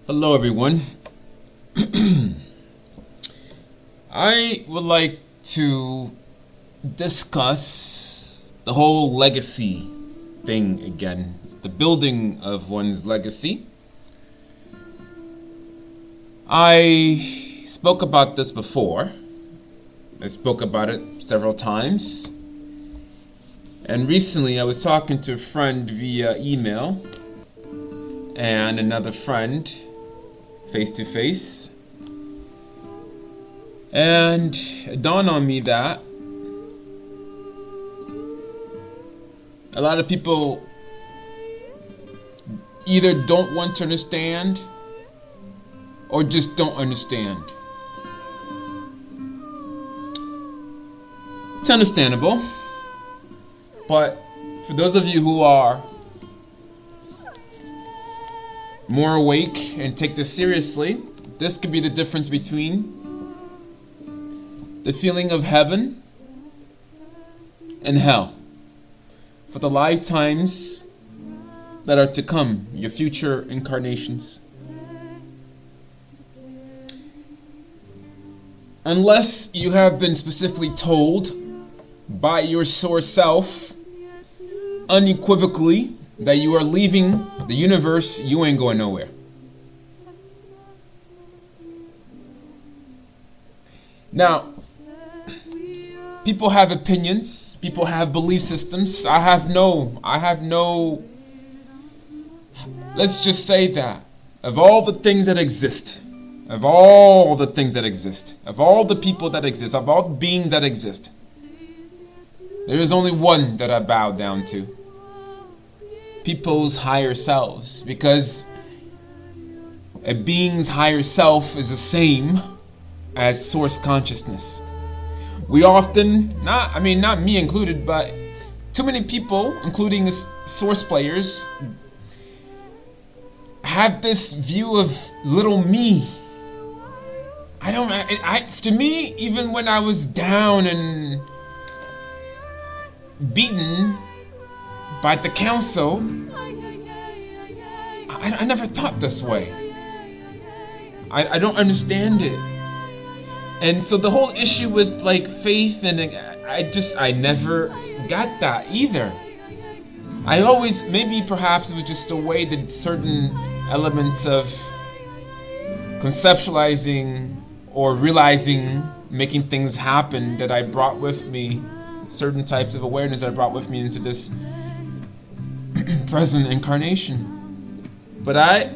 Hello, everyone. I would like to discuss the whole legacy thing again, the building of one's legacy. I spoke about this before. I spoke about it several times. And recently I was talking to a friend via email and another friend face to face. And it dawned on me that a lot of people either don't want to understand or just don't understand. It's understandable, but for those of you who are more awake and take this seriously, this could be the difference between the feeling of heaven and hell for the lifetimes that are to come, your future incarnations. Unless you have been specifically told by your source self unequivocally that you are leaving the universe, you ain't going nowhere. Now, people have opinions, people have belief systems. I have no, let's just say that of all the things that exist, of all the people that exist, of all the beings that exist, there is only one that I bow down to. People's higher selves, because a being's higher self is the same as source consciousness. We often, not me included, but too many people, including source players, have this view of little me. To me, even when I was down and beaten by the council, I never thought this way. I don't understand it. And so the whole issue with like faith and I never got that either. I always, maybe perhaps it was just a way that certain elements of conceptualizing or realizing, making things happen that I brought with me, certain types of awareness that I brought with me into this present incarnation. But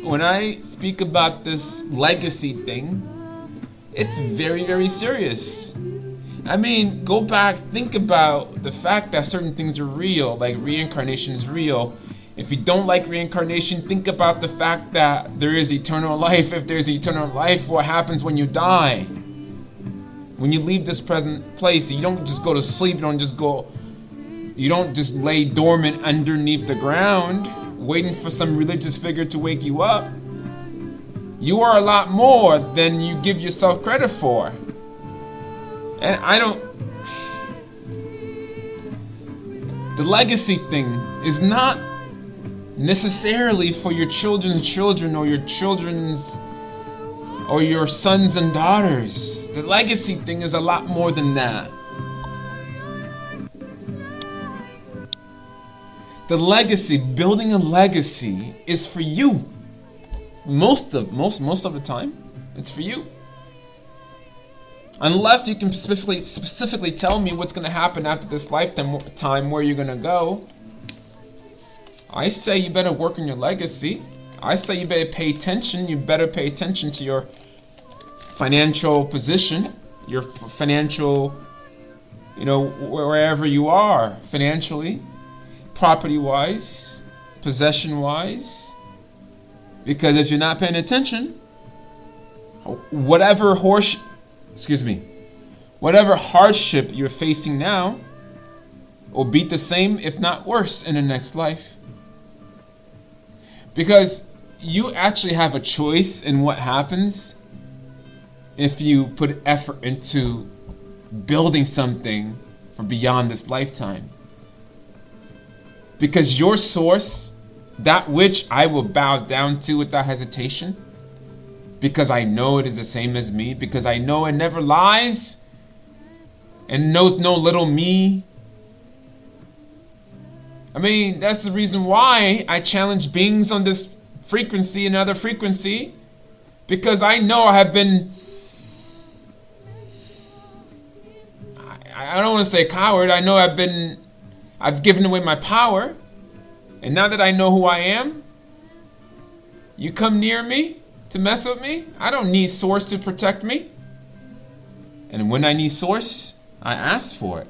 when I speak about this legacy thing, it's very, very serious. I mean, go back, think about the fact that certain things are real, like reincarnation is real. If you don't like reincarnation, think about the fact that there is eternal life. If there's eternal life, what happens when you die? When you leave this present place, you don't just go to sleep, you don't just lay dormant underneath the ground, waiting for some religious figure to wake you up. You are a lot more than you give yourself credit for. And the legacy thing is not necessarily for your children's children or your children's or your sons and daughters. The legacy thing is a lot more than that. The legacy, building a legacy, is for you. Most of the time, it's for you. Unless you can specifically tell me what's going to happen after this lifetime, where you're going to go. I say you better work on your legacy. I say you better pay attention. You better pay attention to your financial position, your financial, wherever you are financially, property-wise, possession-wise. Because if you're not paying attention, whatever hardship you're facing now will be the same, if not worse, in the next life. Because you actually have a choice in what happens if you put effort into building something for beyond this lifetime. Because your source that which I will bow down to without hesitation, because I know it is the same as me, because I know it never lies and knows no little me. I mean, that's the reason why I challenge beings on this frequency and other frequency, because I know I have been, I don't want to say coward, I know I've given away my power, and now that I know who I am, you come near me to mess with me, I don't need Source to protect me. And when I need Source, I ask for it.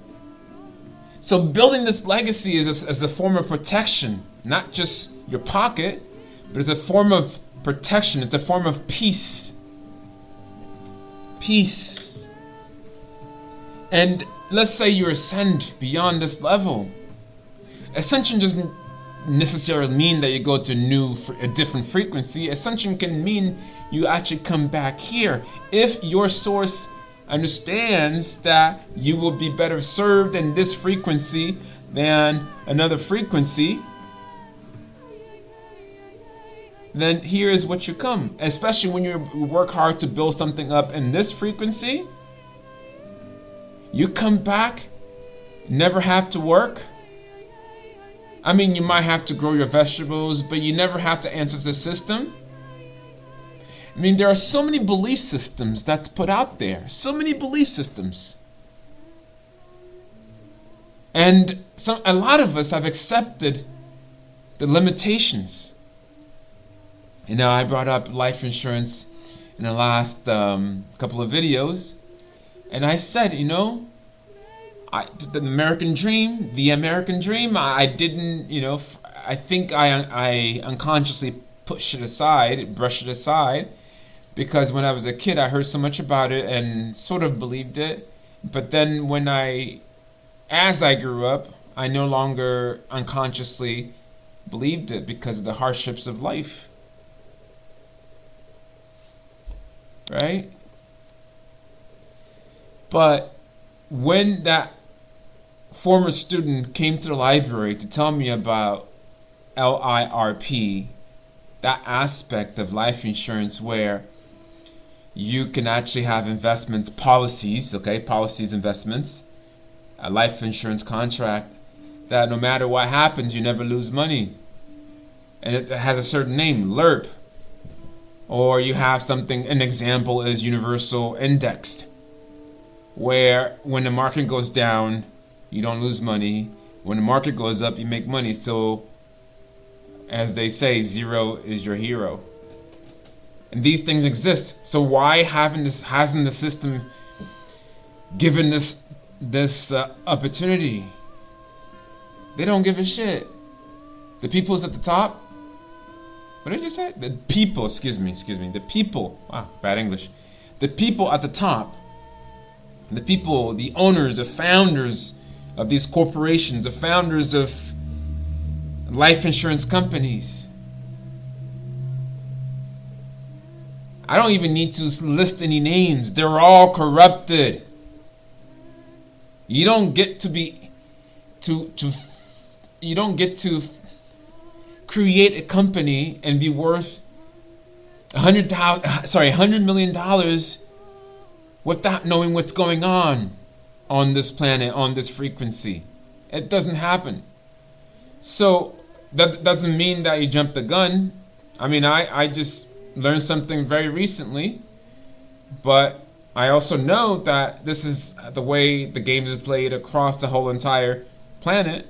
So building this legacy is a form of protection, not just your pocket, but it's a form of protection. It's a form of peace. Peace. And let's say you ascend beyond this level. Ascension doesn't necessarily mean that you go to a different frequency. Ascension can mean you actually come back here. If your Source understands that you will be better served in this frequency than another frequency, then here is what you come. Especially when you work hard to build something up in this frequency, you come back, never have to work. I mean, you might have to grow your vegetables, but you never have to answer the system. I mean, there are so many belief systems that's put out there. So many belief systems. And a lot of us have accepted the limitations. You know, I brought up life insurance in the last couple of videos. And I said, you know, the American dream, I didn't, you know, I think I unconsciously brushed it aside, because when I was a kid, I heard so much about it and sort of believed it. But then as I grew up, I no longer unconsciously believed it because of the hardships of life. Right? But when that former student came to the library to tell me about LIRP, that aspect of life insurance where you can actually have investments, policies, investments, a life insurance contract, that no matter what happens, you never lose money. And it has a certain name, LIRP. Or you have something, an example is universal indexed, where when the market goes down, you don't lose money. When the market goes up, you make money. So, as they say, zero is your hero. And these things exist. So why hasn't the system given this opportunity? They don't give a shit. The people's at the top. What did you say? The people, excuse me. The people, wow, bad English. The people at the top. The people, the owners, the founders of these corporations, the founders of life insurance companies. I don't even need to list any names. They're all corrupted. You don't get to create a company and be worth $100 million without knowing what's going on this planet, on this frequency. It doesn't happen. So that doesn't mean that you jumped the gun. I mean, I just learned something very recently, but I also know that this is the way the game is played across the whole entire planet.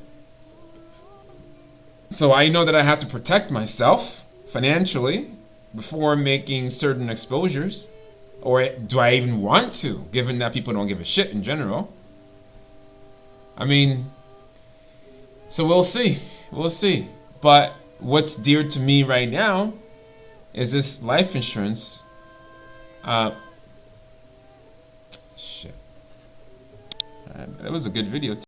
So I know that I have to protect myself financially before making certain exposures. Or do I even want to, given that people don't give a shit in general? I mean, so we'll see. But what's dear to me right now is this life insurance. Shit. That was a good video too.